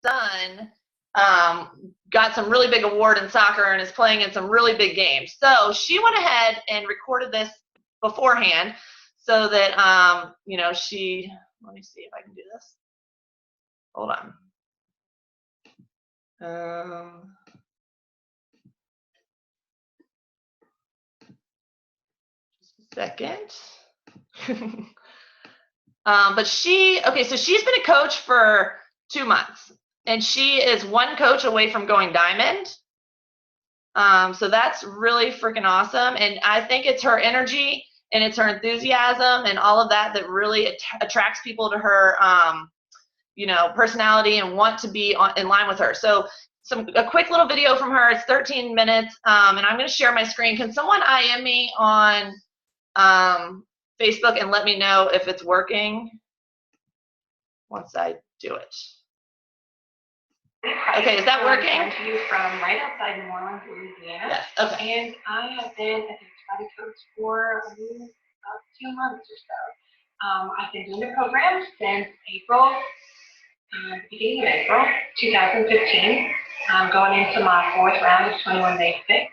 son got some really big award in soccer and is playing in some really big games. So she went ahead and recorded this beforehand so that, you know, she, let me see if I can do this. Hold on. Just a second. But okay, so she's been a coach for 2 months, and she is one coach away from going diamond. So that's really freaking awesome. And I think it's her energy and it's her enthusiasm and all of that that really attracts people to her, you know, personality and want to be in line with her. So a quick little video from her. It's 13 minutes, and I'm going to share my screen. Can someone IM me on Facebook and let me know if it's working once I do it? Okay, is that working? I'm to you from right outside New Orleans, Louisiana. Yes, okay. And I have been a Beachbody coach for about 2 months or so. I've been doing the program since April, beginning of April 2015. I'm going into my 4th round of 21 Day Fix.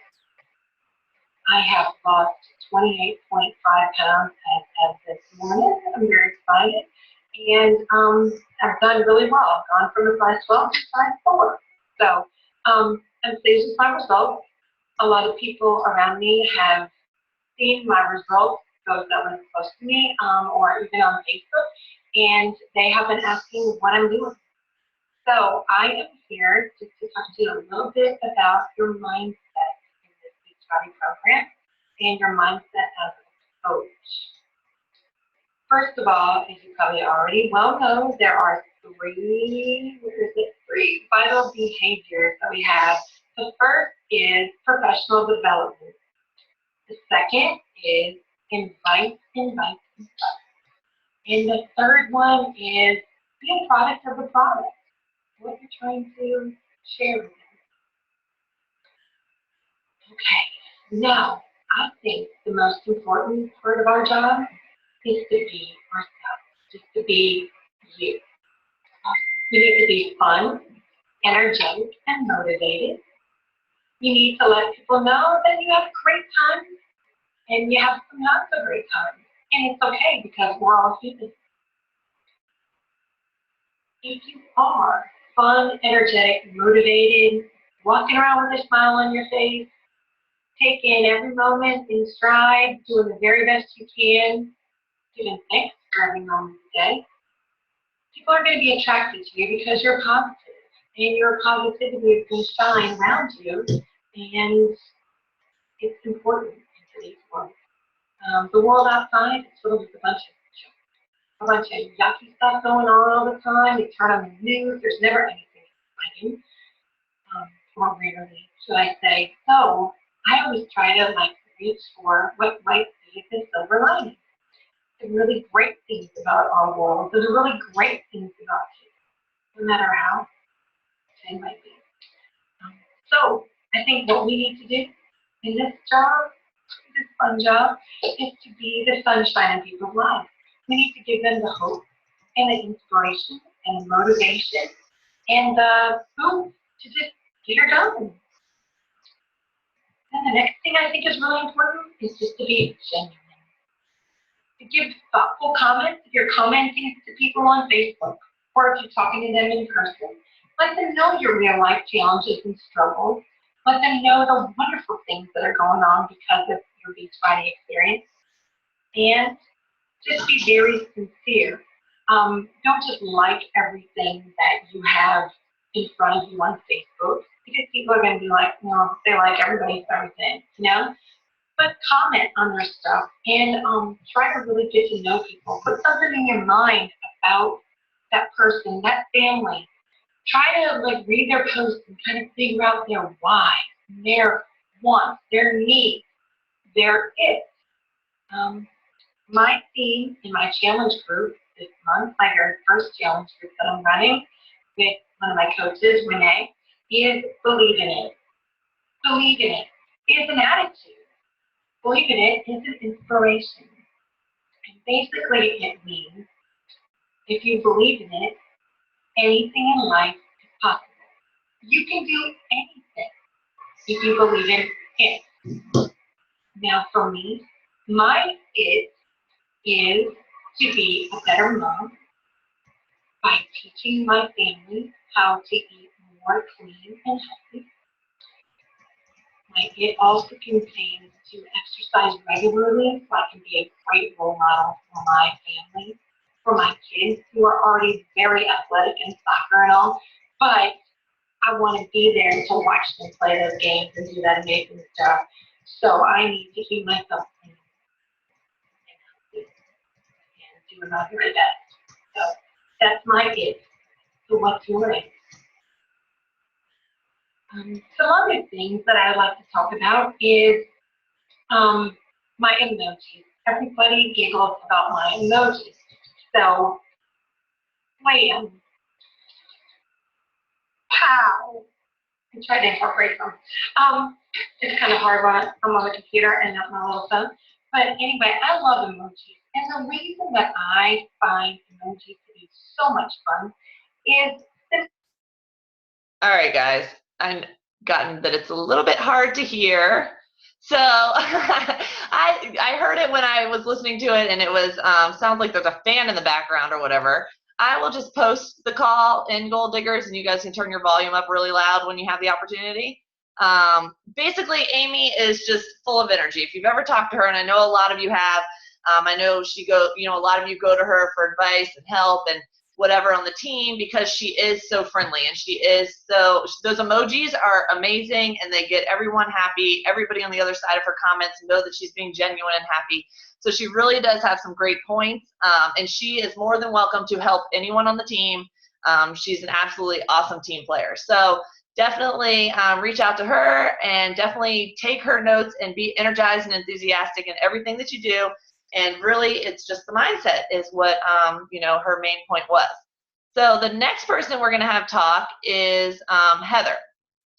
I have lost 28.5 pounds as of this morning. I'm very excited. And I've done really well. I've gone from a size 12 to size 4. So I'm pleased with my results. A lot of people around me have seen my results, those that were close to me, or even on Facebook, and they have been asking what I'm doing. So I am here just to talk to you a little bit about your mindset in this Beachbody program and your mindset as a coach. First of all, as you probably already well know, there are three vital behaviors that we have. The first is professional development. The second is invite. And the third one is be a product of the product, what you're trying to share with them. Okay, now I think the most important part of our job is to be ourselves, just to be you. You need to be fun, energetic, and motivated. You need to let people know that you have a great time and you have some not so great times. And it's okay because we're all human. If you are fun, energetic, motivated, walking around with a smile on your face, taking every moment in stride, doing the very best you can, giving thanks for every moment of the day, people are going to be attracted to you because you're positive, and your positivity is going to shine around you, and it's important in today's world. The world outside is filled with a bunch of yucky stuff going on all the time. You turn on the news, there's never anything exciting, or rarely, should I say. So I always try to reach for what might be the silver lining. The really great things about our world, the really great things about you, no matter how they might be. So I think what we need to do in this job, this fun job, is to be the sunshine in people's lives. We need to give them the hope and the inspiration and the motivation and the boom to just get her done. And the next thing I think is really important is just to be genuine. To give thoughtful comments if you're commenting to people on Facebook or if you're talking to them in person. Let them know your real life challenges and struggles. Let them know the wonderful things that are going on because of your Beachbody experience. And just be very sincere. Don't just like everything that you have in front of you on Facebook, because people are going to be like, well, they like everybody's everything, you know? But comment on their stuff and try to really get to know people. Put something in your mind about that person, that family. Try to read their posts and kind of figure out their why, their wants, their needs, their it. My theme in my challenge group this month, my very first challenge group that I'm running with one of my coaches, Renee, is believe in it. Believe in it is an attitude. Believe in it is an inspiration. And basically it means if you believe in it, anything in life is possible. You can do anything if you believe in it. Now, for me, my it is to be a better mom by teaching my family how to eat more clean and healthy. My it also contains to exercise regularly so I can be a great role model for my family, for my kids who are already very athletic in soccer and all, but I want to be there to watch them play those games and do that amazing stuff. So I need to keep myself clean and healthy and do my very best. So that's my it. So what's yours? Some other things that I would like to talk about is my emojis. Everybody giggles about my emojis. So, wham, pow. I try to incorporate them. It's kind of hard when I'm on the computer and not my little phone. But anyway, I love emojis. And the reason that I find emojis to be so much fun is this. All right, guys. I've gotten that it's a little bit hard to hear. So I heard it when I was listening to it, and it was sounds like there's a fan in the background or whatever. I will just post the call in Goal Diggers, and you guys can turn your volume up really loud when you have the opportunity. Basically, Amy is just full of energy. If you've ever talked to her, and I know a lot of you have, I know a lot of you go to her for advice and help and whatever on the team because she is so friendly and those emojis are amazing and they get everyone happy. Everybody on the other side of her comments know that she's being genuine and happy. So she really does have some great points, and she is more than welcome to help anyone on the team. She's an absolutely awesome team player. So definitely reach out to her and definitely take her notes and be energized and enthusiastic in everything that you do. And really, it's just the mindset is what, her main point was. So the next person we're going to have talk is Heather.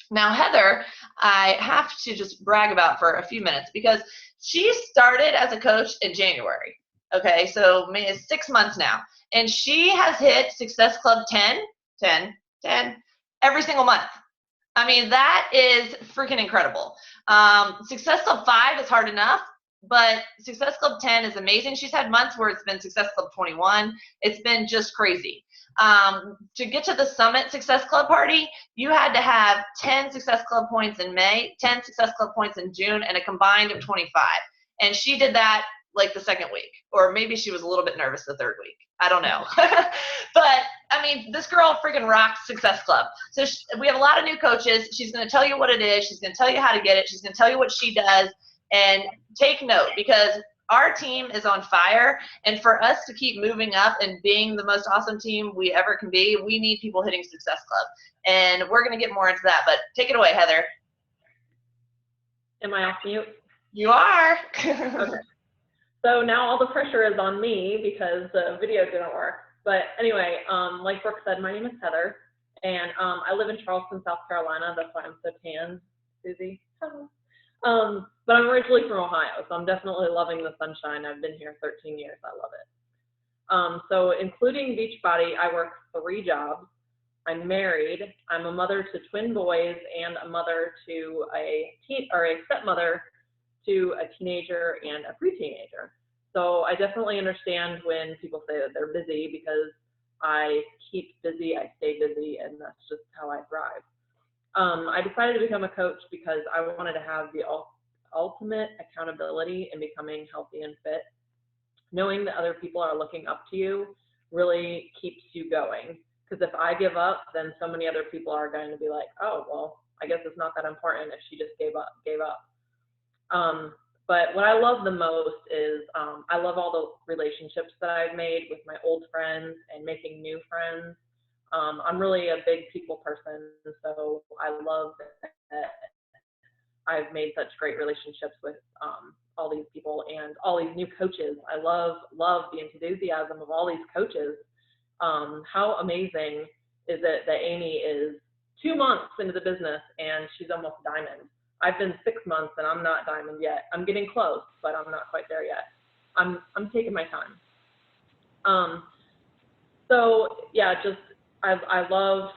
Now, Heather, I have to just brag about for a few minutes because she started as a coach in January. Okay, so it's 6 months now. And she has hit Success Club 10 every single month. I mean, that is freaking incredible. Success Club 5 is hard enough. But Success Club 10 is amazing. She's had months where it's been Success Club 21. It's been just crazy. To get to the Summit Success Club party, you had to have 10 Success Club points in May, 10 Success Club points in June, and a combined of 25. And she did that like the second week. Or maybe she was a little bit nervous the third week. I don't know. But, I mean, this girl freaking rocks Success Club. So we have a lot of new coaches. She's going to tell you what it is. She's going to tell you how to get it. She's going to tell you what she does. And take note because our team is on fire, and for us to keep moving up and being the most awesome team we ever can be, we need people hitting Success Club. And we're going to get more into that, but take it away, Heather. Am I off mute? You are. Okay. So now all the pressure is on me because the video didn't work. But anyway, like Brooke said, my name is Heather, and I live in Charleston, South Carolina. That's why I'm so tan, Susie. But I'm originally from Ohio, so I'm definitely loving the sunshine. I've been here 13 years. I love it. So including Beachbody, I work 3 jobs. I'm married. I'm a mother to twin boys and a mother to a stepmother to a teenager and a pre-teenager. So I definitely understand when people say that they're busy because I keep busy, I stay busy, and that's just how I thrive. I decided to become a coach because I wanted to have the ultimate accountability in becoming healthy and fit. Knowing that other people are looking up to you really keeps you going. Because if I give up, then so many other people are going to be like, oh, well, I guess it's not that important if she just gave up. But what I love the most is I love all the relationships that I've made with my old friends and making new friends. I'm really a big people person, so I love that I've made such great relationships with all these people and all these new coaches. I love the enthusiasm of all these coaches. How amazing is it that Amy is 2 months into the business and she's almost diamond? I've been 6 months and I'm not diamond yet. I'm getting close, but I'm not quite there yet. I'm taking my time. So yeah, just I love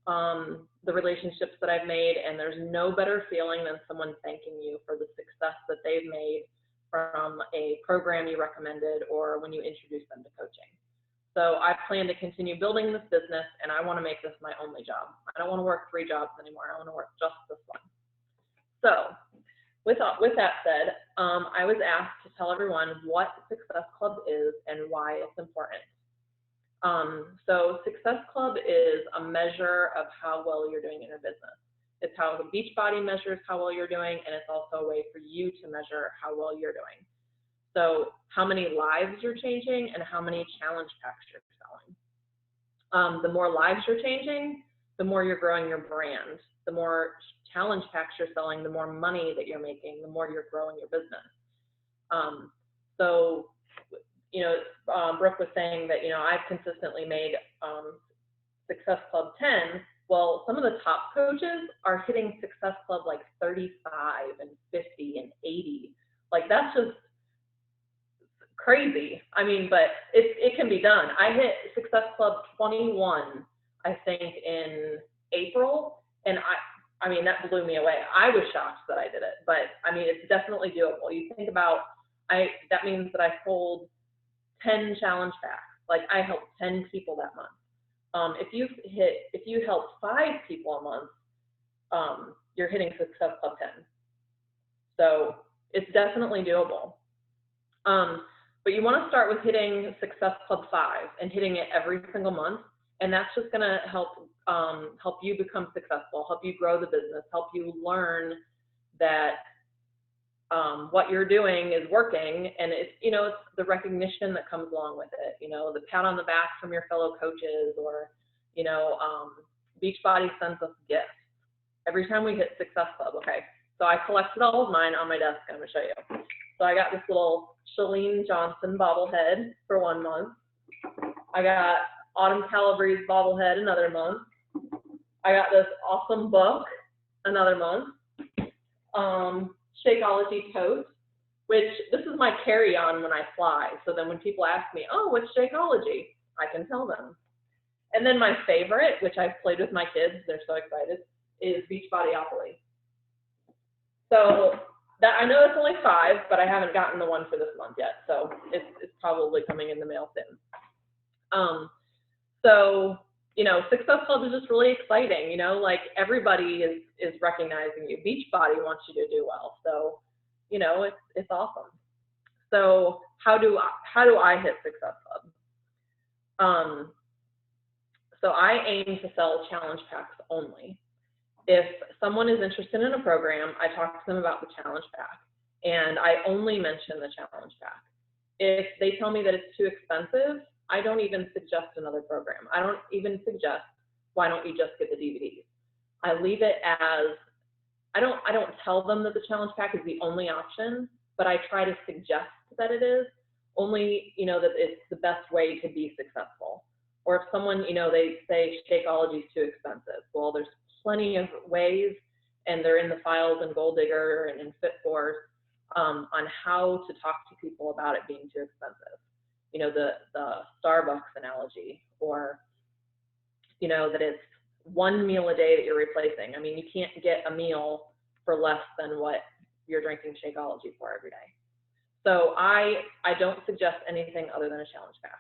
the relationships that I've made, and there's no better feeling than someone thanking you for the success that they've made from a program you recommended or when you introduced them to coaching. So I plan to continue building this business, and I want to make this my only job. I don't want to work 3 jobs anymore. I want to work just this one. So with that said, I was asked to tell everyone what Success Club is and why it's important. So Success Club is a measure of how well you're doing in your business. It's how Beachbody measures how well you're doing, and it's also a way for you to measure how well you're doing. So how many lives you're changing and how many challenge packs you're selling. The more lives you're changing, the more you're growing your brand. The more challenge packs you're selling, the more money that you're making, the more you're growing your business. So, Brooke was saying that, I've consistently made Success Club 10. Well, some of the top coaches are hitting Success Club like 35 and 50 and 80. Like, that's just crazy. I mean, but it can be done. I hit Success Club 21, I think, in April, and I mean, that blew me away. I was shocked that I did it, but I mean, it's definitely doable. You think about, that means that I sold 10 challenge packs. Like, I helped 10 people that month. If you help 5 people a month, you're hitting Success Club 10. So it's definitely doable. But you want to start with hitting Success Club 5 and hitting it every single month, and that's just going to help you become successful, help you grow the business, help you learn that what you're doing is working, and it's the recognition that comes along with it. The pat on the back from your fellow coaches, or Beachbody sends us gifts every time we hit Success Club. Okay, so I collected all of mine on my desk. I'm going to show you. So I got this little Chalene Johnson bobblehead for 1 month. I got Autumn Calabrese bobblehead another month. I got this awesome book another month. Shakeology tote, which this is my carry-on when I fly. So then when people ask me, oh, what's Shakeology? I can tell them. And then my favorite, which I've played with my kids, they're so excited, is Beachbodyopoly. So that, I know it's only 5, but I haven't gotten the one for this month yet. So it's probably coming in the mail soon. So, Success Club is just really exciting. Like, everybody is recognizing you. Beachbody wants you to do well. So, it's awesome. So how do I hit Success Club? So I aim to sell challenge packs only. If someone is interested in a program, I talk to them about the challenge pack, and I only mention the challenge pack. If they tell me that it's too expensive, I don't even suggest another program. I don't even suggest, why don't you just get the DVDs? I leave it as, I don't tell them that the challenge pack is the only option, but I try to suggest that it is, only, that it's the best way to be successful. Or if someone, they say Shakeology is too expensive. Well, there's plenty of ways, and they're in the files in Goal Digger and in FitForce, on how to talk to people about it being too expensive. The Starbucks analogy, or, that it's 1 meal a day that you're replacing. I mean, you can't get a meal for less than what you're drinking Shakeology for every day. So I don't suggest anything other than a challenge pack.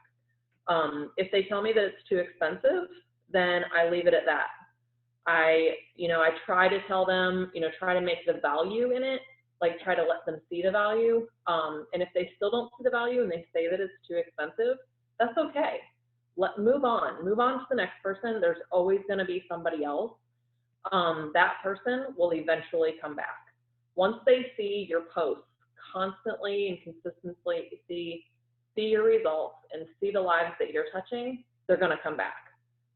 If they tell me that it's too expensive, then I leave it at that. I try to tell them, try to make the value in it, like try to let them see the value. And if they still don't see the value and they say that it's too expensive, that's okay. Move on to the next person. There's always going to be somebody else. That person will eventually come back. Once they see your posts constantly and consistently, see your results and see the lives that you're touching, they're going to come back.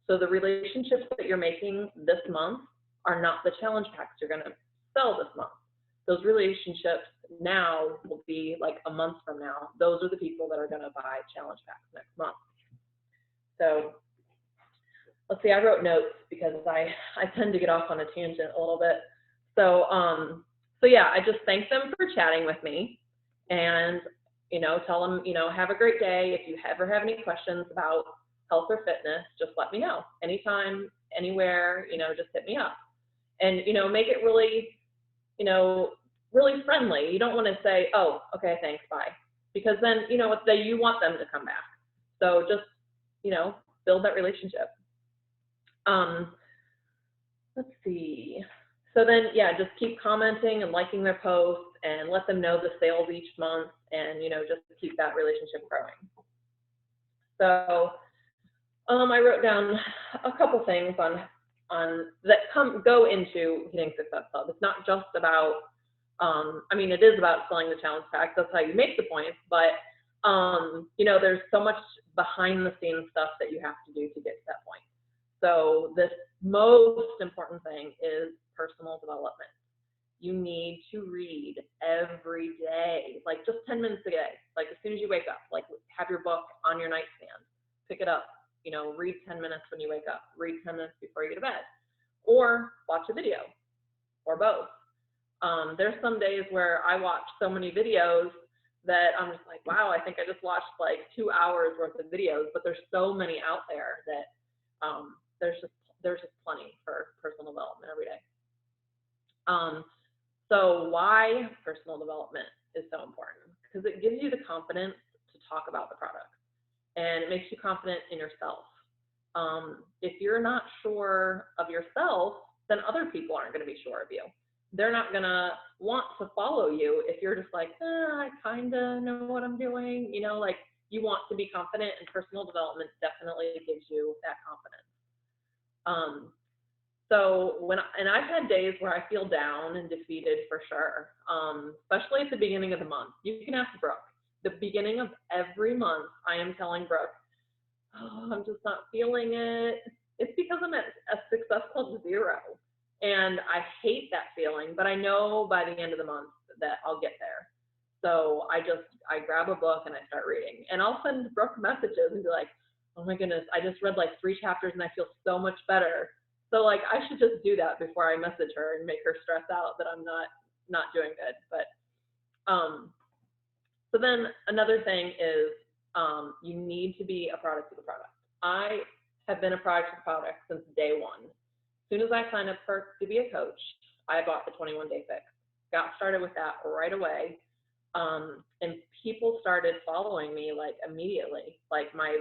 So the relationships that you're making this month are not the challenge packs you're going to sell this month. Those relationships now will be like a month from now. Those are the people that are going to buy challenge packs next month. So let's see, I wrote notes because I tend to get off on a tangent a little bit. So yeah, I just thank them for chatting with me, and tell them, have a great day. If you ever have any questions about health or fitness, just let me know. Anytime, anywhere, you know, just hit me up. And, you know, make it really, you know, really friendly. You don't want to say, oh, okay, thanks, bye. Because then, you know, you want them to come back. So just, you know, build that relationship. Let's see. So then, yeah, just keep commenting and liking their posts and let them know the sales each month and, you know, just keep that relationship growing. So I wrote down a couple things on that go into Hitting Success Club. It's not just about, I mean, it is about selling the challenge pack. That's how you make the points, but you know, there's so much behind the scenes stuff that you have to do to get to that point. So this most important thing is personal development. You need to read every day, like just 10 minutes a day. Like as soon as you wake up, like have your book on your nightstand, pick it up, you know, read 10 minutes when you wake up, read 10 minutes before you go to bed, or watch a video, or both. There's some days where I watch so many videos that I'm just like, wow, I think I just watched like 2 hours worth of videos, but there's so many out there that there's just plenty for personal development every day. So why personal development is so important? Because it gives you the confidence to talk about the product, and it makes you confident in yourself. If you're not sure of yourself, then other people aren't going to be sure of you. They're not going to want to follow you if you're just like, I kind of know what I'm doing. You know, like you want to be confident, and personal development definitely gives you that confidence. So I've had days where I feel down and defeated for sure, especially at the beginning of the month. You can ask Brooke. The beginning of every month, I am telling Brooke, oh, I'm just not feeling it. It's because I'm at a Success Club 0. And I hate that feeling, but I know by the end of the month that I'll get there. So I grab a book and I start reading. And I'll send Brooke messages and be like, oh my goodness, I just read like 3 chapters and I feel so much better. So like I should just do that before I message her and make her stress out that I'm not doing good. But so then another thing is you need to be a product of the product. I have been a product of the product since day 1. As soon as I signed up to be a coach, I bought the 21-day fix. Got started with that right away. And people started following me like immediately. Like my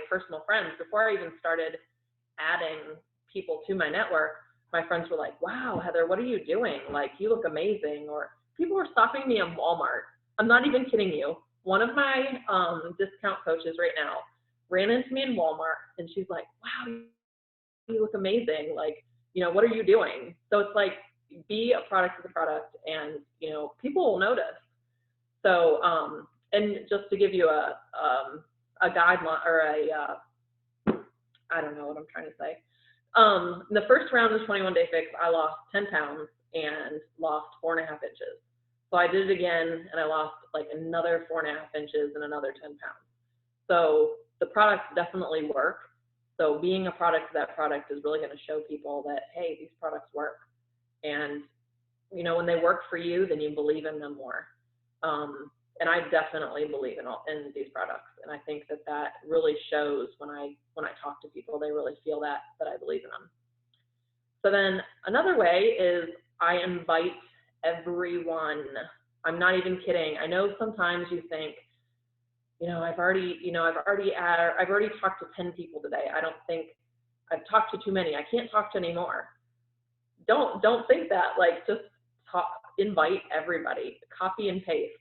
personal friends, before I even started adding people to my network, my friends were like, wow, Heather, what are you doing? Like, you look amazing. Or people were stopping me in Walmart. I'm not even kidding you. One of my discount coaches right now ran into me in Walmart and she's like, wow, you look amazing. Like, you know, what are you doing? So it's like, be a product of the product and, you know, people will notice. So, and just to give you a guideline or I don't know what I'm trying to say. In the first round of the 21-day fix, I lost 10 pounds and lost 4.5 inches. So I did it again and I lost like another 4.5 inches and another 10 pounds. So the products definitely work. So being a product of that product is really going to show people that, hey, these products work. And, you know, when they work for you, then you believe in them more. And I definitely believe in these products. And I think that really shows when I talk to people, they really feel that I believe in them. So then another way is I invite everyone. I'm not even kidding. I know sometimes you think, you know, I've already talked to 10 people today. I don't think I've talked to too many. I can't talk to any more. Don't think that. Like, just invite everybody. Copy and paste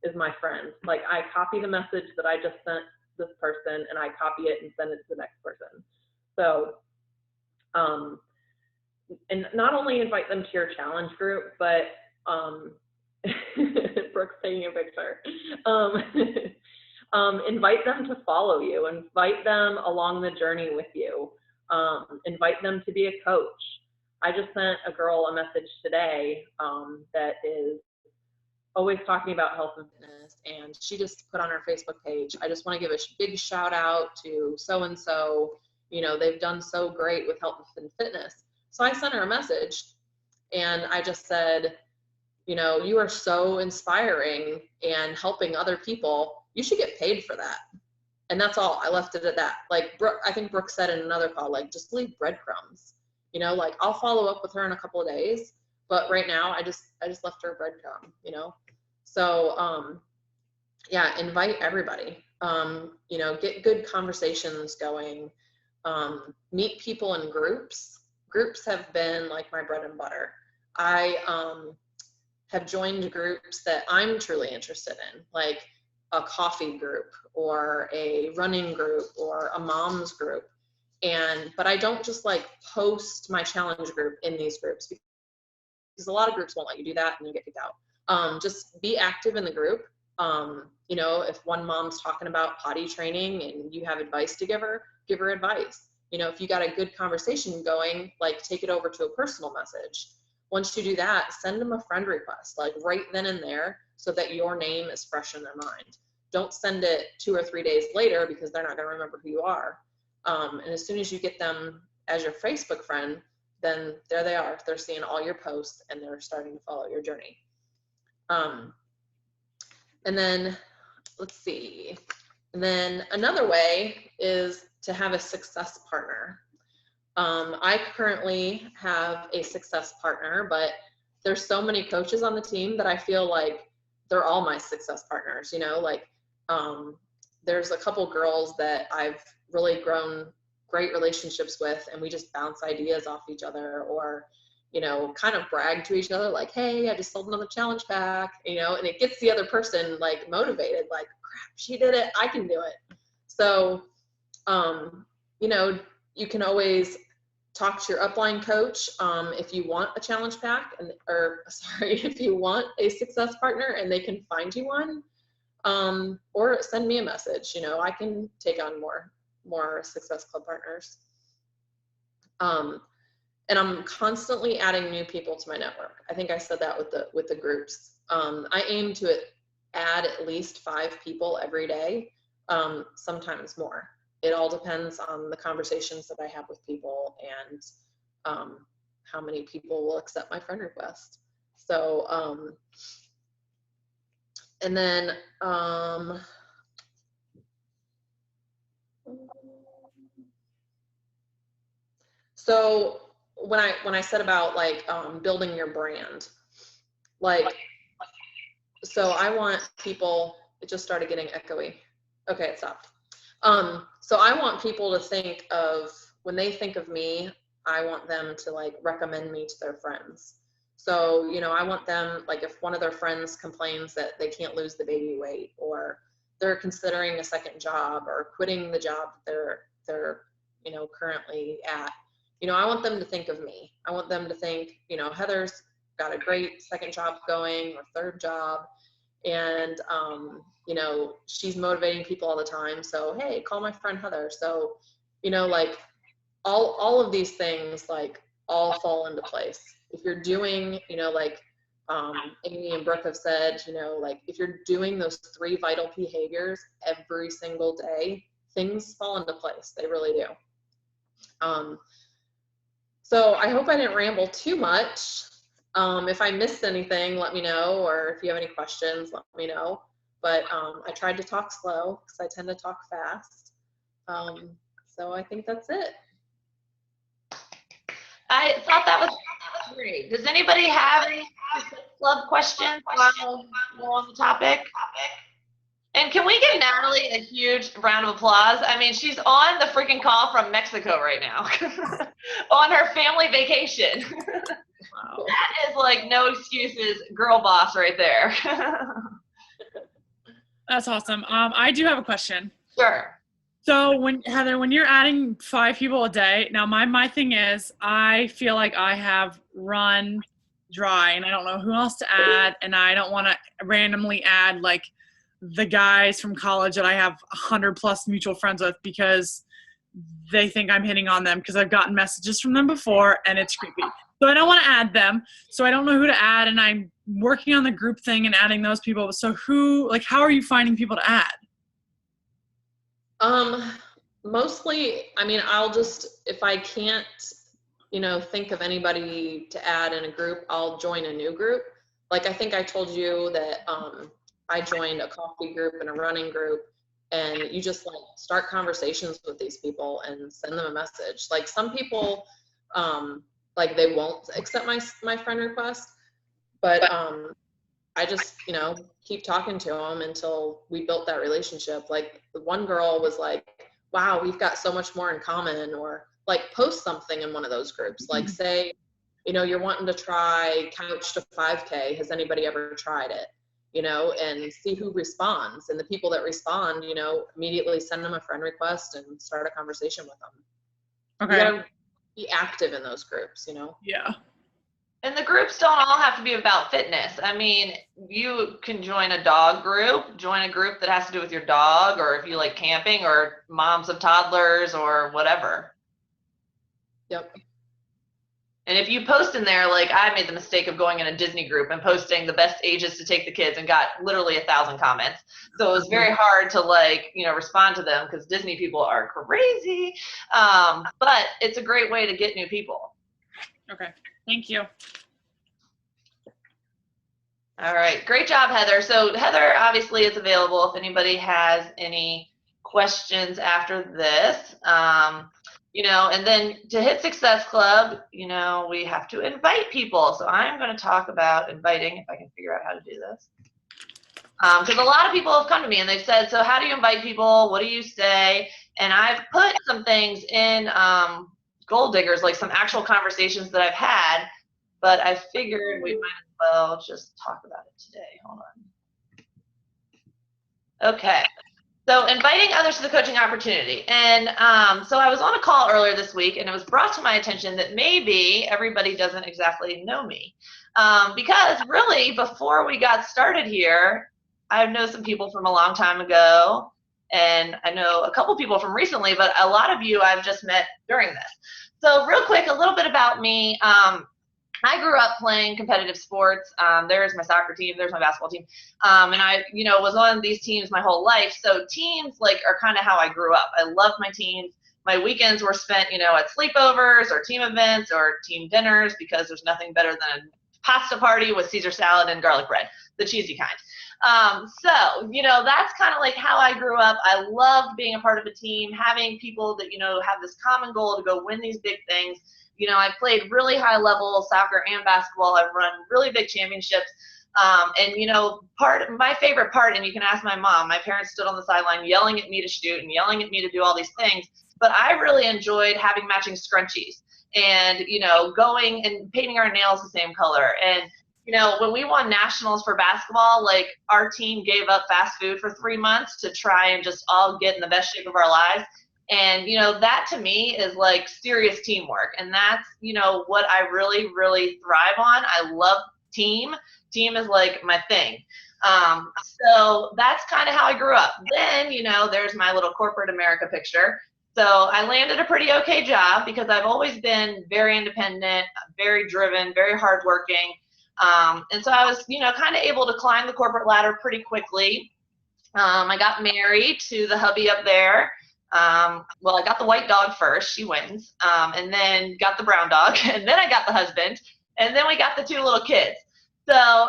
is my friend. Like, I copy the message that I just sent this person and I copy it and send it to the next person. So, and not only invite them to your challenge group, but Brooke's taking a picture. Invite them to follow you. Invite them along the journey with you. Invite them to be a coach. I just sent a girl a message today that is always talking about health and fitness, and she just put on her Facebook page, I just want to give a big shout out to so-and-so, you know, they've done so great with health and fitness. So I sent her a message and I just said, you know, you are so inspiring and helping other people. You should get paid for that. And that's all. I left it at that. Like I think Brooke said in another call, like just leave breadcrumbs. You know, like I'll follow up with her in a couple of days, but right now I just left her a breadcrumb, you know? So, yeah, invite everybody, you know, get good conversations going, meet people in groups. Groups have been like my bread and butter. I have joined groups that I'm truly interested in, like a coffee group or a running group or a mom's group. But I don't just like post my challenge group in these groups, because a lot of groups won't let you do that and you get kicked out. Just be active in the group. You know, if one mom's talking about potty training and you have advice to give her advice. You know, if you got a good conversation going, like take it over to a personal message. Once you do that, send them a friend request, like right then and there, so that your name is fresh in their mind. Don't send it 2 or 3 days later, because they're not going to remember who you are. And as soon as you get them as your Facebook friend, then there they are. They're seeing all your posts and they're starting to follow your journey. And then let's see. And then another way is to have a success partner. I currently have a success partner, but there's so many coaches on the team that I feel like they're all my success partners, you know, like there's a couple girls that I've really grown great relationships with, and we just bounce ideas off each other, or, you know, kind of brag to each other like, hey, I just sold another challenge pack, you know, and it gets the other person like motivated, like, crap, she did it, I can do it. So, you know, you can always talk to your upline coach if you want a challenge pack, if you want a success partner and they can find you one, or send me a message. You know, I can take on more Success Club partners. And I'm constantly adding new people to my network. I think I said that with the groups. I aim to add at least 5 people every day, sometimes more. It all depends on the conversations that I have with people and how many people will accept my friend request. So, and then, so when I said about like building your brand, like, so I want people, it just started getting echoey. Okay, it stopped. So I want people to think of, when they think of me, I want them to like recommend me to their friends. So, you know, I want them, like if one of their friends complains that they can't lose the baby weight, or they're considering a second job or quitting the job they're, you know, currently at, you know, I want them to think of me. I want them to think, you know, Heather's got a great second job going, or third job, and you know, she's motivating people all the time, so hey, call my friend Heather. So, you know, like all of these things like all fall into place if you're doing, you know, like Amy and Brooke have said, you know, like if you're doing those 3 vital behaviors every single day, things fall into place. They really do. So I hope I didn't ramble too much. If I missed anything, let me know, or if you have any questions, let me know. But I tried to talk slow because I tend to talk fast. So I think that's it. I thought that was great. Does anybody have any club questions while we're on the topic? And can we give Natalie a huge round of applause? I mean, she's on the freaking call from Mexico right now on her family vacation. Wow. That is like no excuses, girl boss right there. That's awesome. I do have a question. Sure. So Heather, when you're adding 5 people a day, now my thing is, I feel like I have run dry and I don't know who else to add, and I don't want to randomly add like the guys from college that I have 100+ mutual friends with, because they think I'm hitting on them because I've gotten messages from them before and it's creepy. So I don't want to add them. So I don't know who to add, and I'm working on the group thing and adding those people. So how are you finding people to add? Mostly, I mean, I'll just, if I can't, you know, think of anybody to add in a group, I'll join a new group. Like I think I told you that I joined a coffee group and a running group, and you just like start conversations with these people and send them a message. Like some people, like they won't accept my friend request, but I just, you know, keep talking to them until we built that relationship. Like the one girl was like, wow, we've got so much more in common, or like post something in one of those groups, like say, you know, you're wanting to try Couch to 5K. Has anybody ever tried it? You know, and see who responds. And the people that respond, you know, immediately send them a friend request and start a conversation with them. Okay. You gotta be active in those groups, you know? Yeah. And the groups don't all have to be about fitness. I mean, you can join a dog group, join a group that has to do with your dog, or if you like camping, or moms of toddlers, or whatever. Yep. And if you post in there, like I made the mistake of going in a Disney group and posting the best ages to take the kids and got literally 1,000 comments. So it was very hard to like, you know, respond to them because Disney people are crazy. But it's a great way to get new people. Okay. Thank you. All right. Great job, Heather. So Heather obviously is available if anybody has any questions after this. You know, and then to hit Success Club, you know, we have to invite people. So I'm going to talk about inviting, if I can figure out how to do this. Because a lot of people have come to me and they've said, so how do you invite people? What do you say? And I've put some things in Goal Diggers, like some actual conversations that I've had, but I figured we might as well just talk about it today. Hold on. Okay. So inviting others to the coaching opportunity. And so I was on a call earlier this week, and it was brought to my attention that maybe everybody doesn't exactly know me. Because really, before we got started here, I know some people from a long time ago, and I know a couple people from recently, but a lot of you I've just met during this. So real quick, a little bit about me. I grew up playing competitive sports. There's my soccer team, there's my basketball team. And I, you know, was on these teams my whole life. So teams like are kind of how I grew up. I loved my teams. My weekends were spent, you know, at sleepovers or team events or team dinners, because there's nothing better than a pasta party with Caesar salad and garlic bread, the cheesy kind. So, you know, that's kind of like how I grew up. I loved being a part of a team, having people that, you know, have this common goal to go win these big things. You know, I've played really high level soccer and basketball. I've run really big championships. And, you know, my favorite part, and you can ask my mom, my parents stood on the sideline yelling at me to shoot and yelling at me to do all these things. But I really enjoyed having matching scrunchies and, you know, going and painting our nails the same color. And, you know, when we won nationals for basketball, like our team gave up fast food for 3 months to try and just all get in the best shape of our lives. And, you know, that to me is like serious teamwork. And that's, you know, what I really, really thrive on. I love team. Team is like my thing. So that's kind of how I grew up. Then, you know, there's my little corporate America picture. So I landed a pretty okay job because I've always been very independent, very driven, very hardworking. And so I was, you know, kind of able to climb the corporate ladder pretty quickly. I got married to the hubby up there. Well, I got the white dog first, she wins, and then got the brown dog, and then I got the husband, and then we got the 2 little kids. So,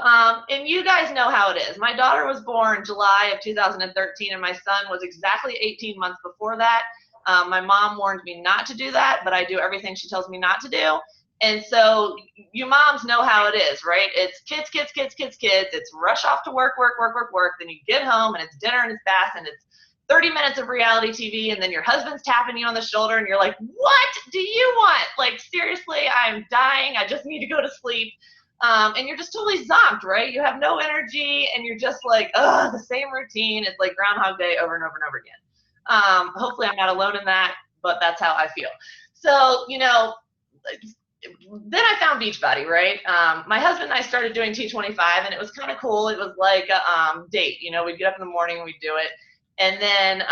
and you guys know how it is. My daughter was born July of 2013, and my son was exactly 18 months before that. My mom warned me not to do that, but I do everything she tells me not to do. And so you moms know how it is, right? It's kids. It's rush off to work. Then you get home, and it's dinner, and it's bath, and it's 30 minutes of reality TV, and then your husband's tapping you on the shoulder, and you're like, what do you want? Like, seriously, I'm dying. I just need to go to sleep. And you're just totally zonked, right? You have no energy, and you're just like, ugh, the same routine. It's like Groundhog Day over and over and over again. Hopefully I'm not alone in that, but that's how I feel. So, you know, then I found Beachbody, right? My husband and I started doing T25, and it was kind of cool. It was like a date. You know, we'd get up in the morning and we'd do it. And then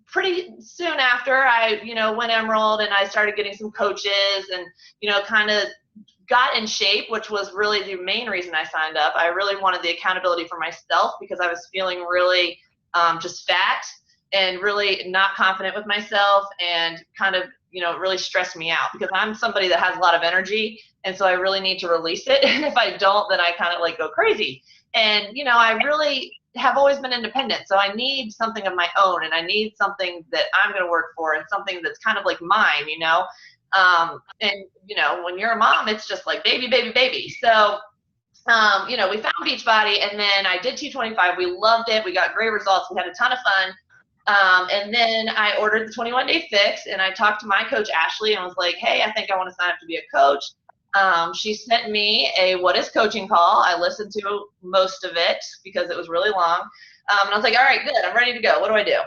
pretty soon after, I, you know, went Emerald, and I started getting some coaches and, you know, kind of got in shape, which was really the main reason I signed up. I really wanted the accountability for myself because I was feeling really just fat and really not confident with myself and kind of, it really stressed me out because I'm somebody that has a lot of energy. And so I really need to release it. And if I don't, then I kind of like go crazy. And, I really have always been independent. So I need something of my own, and I need something that I'm going to work for and something that's kind of like mine, and, when you're a mom, it's just like baby, baby, baby. So, we found Beachbody, and then I did T25. We loved it. We got great results. We had a ton of fun. And then I ordered the 21-day fix, and I talked to my coach, Ashley, and was like, hey, I think I want to sign up to be a coach. She sent me a What is Coaching call. I listened to most of it because it was really long. And I was like, all right, good. I'm ready to go. What do I do?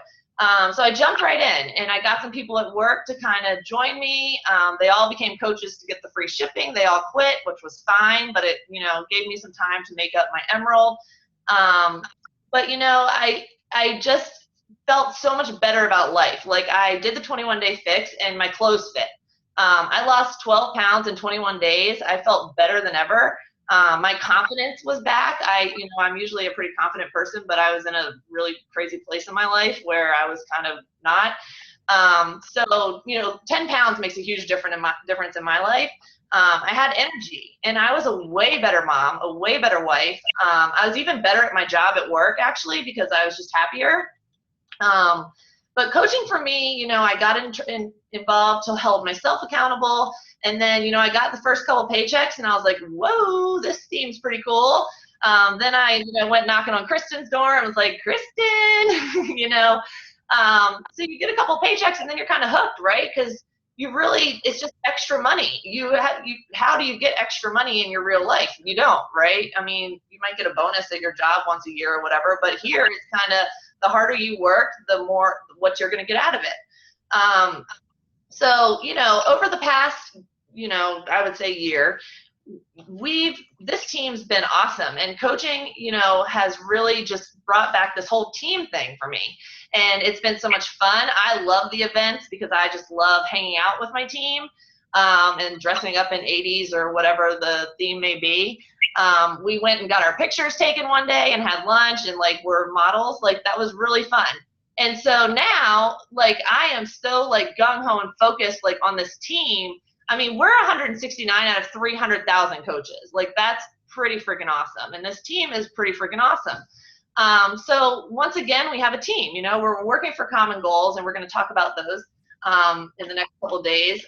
So I jumped right in, and I got some people at work to kind of join me. They all became coaches to get the free shipping. They all quit, which was fine, but it, gave me some time to make up my emerald. But, I just felt so much better about life. Like, I did the 21-day fix, and my clothes fit. I lost 12 pounds in 21 days. I felt better than ever. My confidence was back. I'm usually a pretty confident person, but I was in a really crazy place in my life where I was kind of not. So 10 pounds makes a huge difference in my life. I had energy, and I was a way better mom, a way better wife. I was even better at my job at work, actually, because I was just happier. But coaching for me, I got involved to hold myself accountable. And then, I got the first couple paychecks, and I was like, whoa, this seems pretty cool. Then I went knocking on Kristen's door and was like, Kristen, so you get a couple paychecks, and then you're kind of hooked, right? Because it's just extra money. How do you get extra money in your real life? You don't, right? I mean, you might get a bonus at your job once a year or whatever, but here it's kind of, the harder you work, the more what you're going to get out of it. So, over the past, I would say year, this team's been awesome, and coaching, has really just brought back this whole team thing for me. And it's been so much fun. I love the events because I just love hanging out with my team, and dressing up in 80s or whatever the theme may be. We went and got our pictures taken one day and had lunch, and like, we're models. Like, that was really fun. And so now, like, I am so like gung-ho and focused like on this team. I mean, we're 169 out of 300,000 coaches. Like, that's pretty freaking awesome. And this team is pretty freaking awesome. So once again, we have a team, we're working for common goals, and we're going to talk about those in the next couple of days.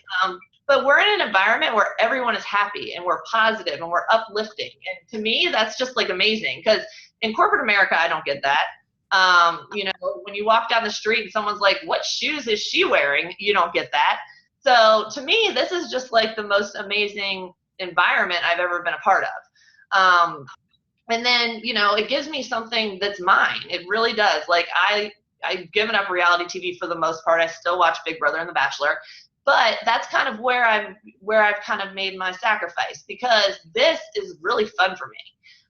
But we're in an environment where everyone is happy, and we're positive, and we're uplifting. And to me, that's just like amazing, because in corporate America, I don't get that. When you walk down the street and someone's like, what shoes is she wearing? You don't get that. So to me, this is just like the most amazing environment I've ever been a part of. And then, it gives me something that's mine. It really does. Like, I've given up reality TV for the most part. I still watch Big Brother and The Bachelor, but that's kind of where I've kind of made my sacrifice, because this is really fun for me.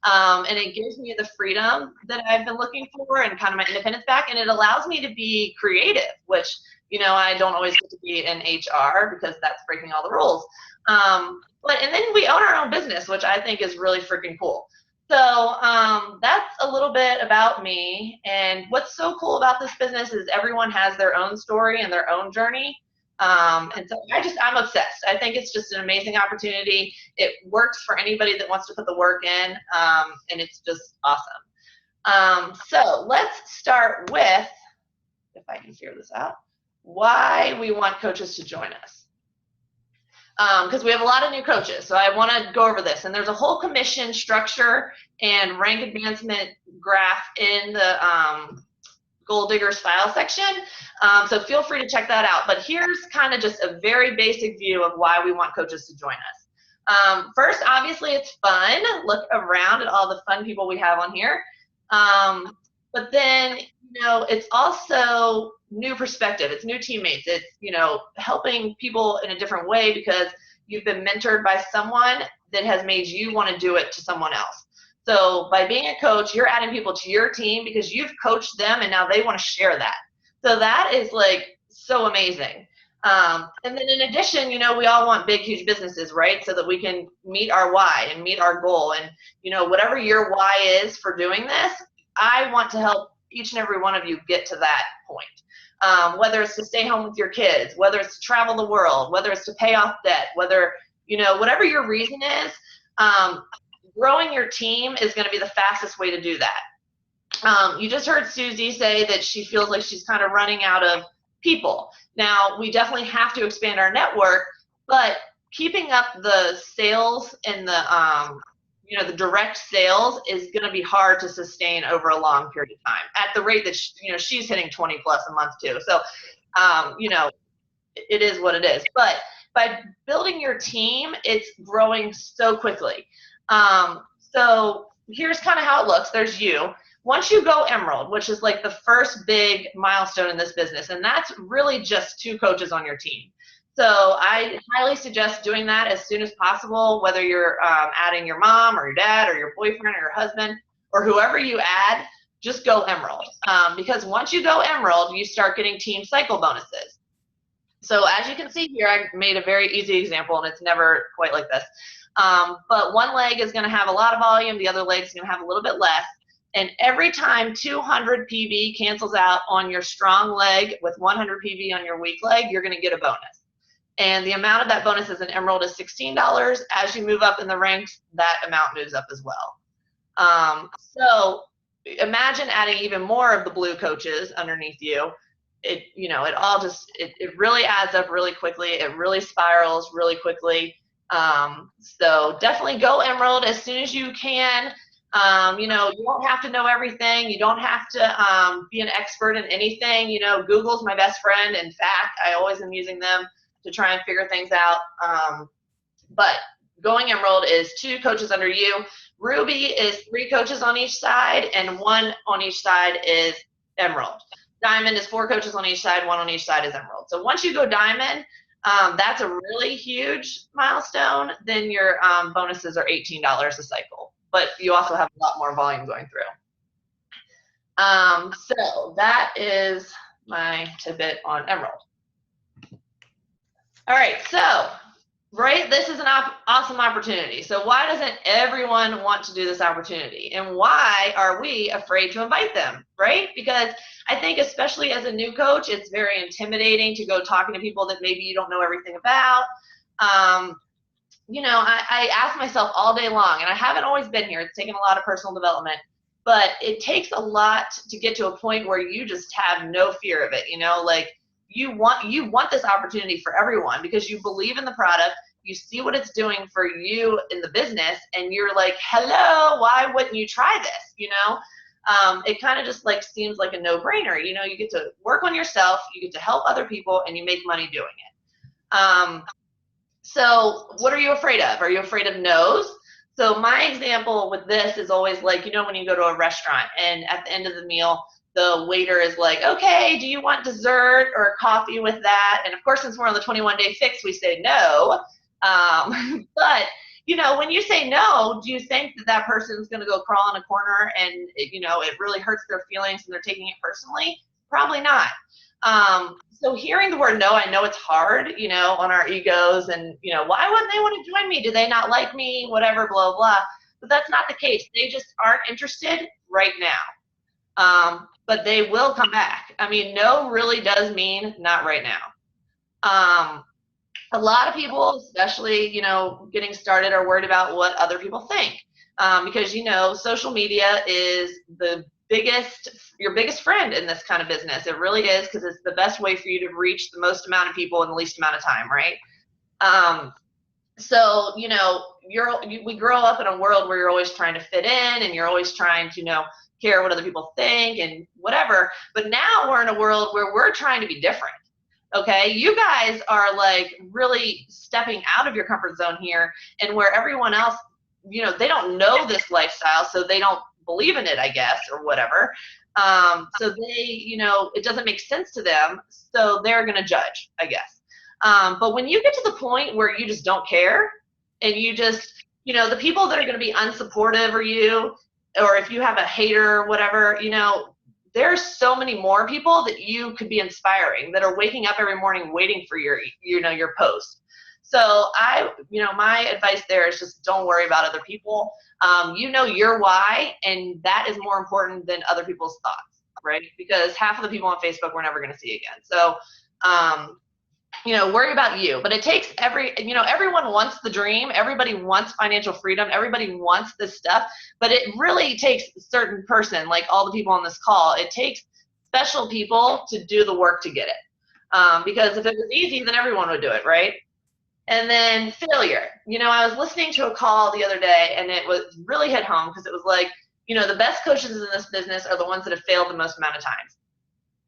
And it gives me the freedom that I've been looking for, and kind of my independence back. And it allows me to be creative, which, I don't always get to be in HR because that's breaking all the rules. And then we own our own business, which I think is really freaking cool. So that's a little bit about me. And what's so cool about this business is everyone has their own story and their own journey. And so I'm obsessed. I think it's just an amazing opportunity. It works for anybody that wants to put the work in, and it's just awesome. So let's start with, if I can figure this out, why we want coaches to join us. Because we have a lot of new coaches, so I want to go over this. And there's a whole commission structure and rank advancement graph in the Goal Diggers file section. So feel free to check that out. But here's kind of just a very basic view of why we want coaches to join us. First, obviously, it's fun. Look around at all the fun people we have on here. But then, it's also new perspective. It's new teammates. It's, helping people in a different way because you've been mentored by someone that has made you want to do it to someone else. So by being a coach, you're adding people to your team because you've coached them, and now they want to share that. So that is like so amazing. And then in addition, we all want big, huge businesses, right? So that we can meet our why and meet our goal. And, whatever your why is for doing this, I want to help each and every one of you get to that point. whether it's to stay home with your kids, whether it's to travel the world, whether it's to pay off debt, whether, whatever your reason is, growing your team is going to be the fastest way to do that. You just heard Susie say that she feels like she's kind of running out of people. Now, we definitely have to expand our network, but keeping up the sales and the direct sales is going to be hard to sustain over a long period of time at the rate that she's hitting 20 plus a month too. So, it is what it is. But by building your team, it's growing so quickly. So here's kind of how it looks. There's you. Once you go Emerald, which is like the first big milestone in this business, and that's really just 2 coaches on your team. So I highly suggest doing that as soon as possible, whether you're adding your mom or your dad or your boyfriend or your husband or whoever you add, just go Emerald. Because once you go Emerald, you start getting team cycle bonuses. So as you can see here, I made a very easy example, and it's never quite like this. But one leg is going to have a lot of volume, the other leg is going to have a little bit less. And every time 200 PV cancels out on your strong leg with 100 PV on your weak leg, you're going to get a bonus. And the amount of that bonus as an Emerald is $16. As you move up in the ranks, that amount moves up as well. So imagine adding even more of the blue coaches underneath you. It really adds up really quickly. It really spirals really quickly. So definitely go Emerald as soon as you can. You don't have to know everything. You don't have to be an expert in anything. Google's my best friend. In fact, I always am using them to try and figure things out. But going Emerald is 2 coaches under you. Ruby is 3 coaches on each side, and 1 on each side is Emerald. Diamond is 4 coaches on each side, 1 on each side is Emerald. So once you go Diamond, that's a really huge milestone. Then your bonuses are $18 a cycle, but you also have a lot more volume going through. So that is my tidbit on Emerald. All right, so this is an awesome opportunity. So why doesn't everyone want to do this opportunity? And why are we afraid to invite them, right? Because I think especially as a new coach, it's very intimidating to go talking to people that maybe you don't know everything about. I ask myself all day long, and I haven't always been here. It's taken a lot of personal development, but it takes a lot to get to a point where you just have no fear of it. You want this opportunity for everyone because you believe in the product, you see what it's doing for you in the business, and you're like, hello, why wouldn't you try this? It kind of just seems like a no-brainer. You get to work on yourself, you get to help other people, and you make money doing it. So what are you afraid of? Are you afraid of no's? So my example with this is always when you go to a restaurant and at the end of the meal, the waiter is like, okay, do you want dessert or coffee with that? And of course, since we're on the 21-day fix, we say no. But, when you say no, do you think that person's going to go crawl in a corner and, it really hurts their feelings and they're taking it personally? Probably not. So hearing the word no, I know it's hard, on our egos and, why wouldn't they want to join me? Do they not like me? Whatever, blah, blah. But that's not the case. They just aren't interested right now. But they will come back. I mean, no really does mean not right now. A lot of people, especially, getting started, are worried about what other people think. Because, social media is your biggest friend in this kind of business. It really is, because it's the best way for you to reach the most amount of people in the least amount of time, right? So, we grow up in a world where you're always trying to fit in and you're always trying to, care what other people think and whatever. But now we're in a world where we're trying to be different. Okay, you guys are really stepping out of your comfort zone here, and where everyone else, they don't know this lifestyle, so they don't believe in it, I guess, or whatever. So they, it doesn't make sense to them, so they're going to judge, I guess. But when you get to the point where you just don't care, and you just, the people that are going to be unsupportive of you, or if you have a hater or whatever, there's so many more people that you could be inspiring that are waking up every morning waiting for your post. So my advice there is just don't worry about other people. Your why, and that is more important than other people's thoughts. right? Because half of the people on Facebook we're never going to see again. So, worry about you. But it takes everyone wants the dream. Everybody wants financial freedom. Everybody wants this stuff. But it really takes a certain person, like all the people on this call. It takes special people to do the work to get it. Because if it was easy, then everyone would do it, right? And then failure. I was listening to a call the other day, and it was really hit home because it was like, the best coaches in this business are the ones that have failed the most amount of times.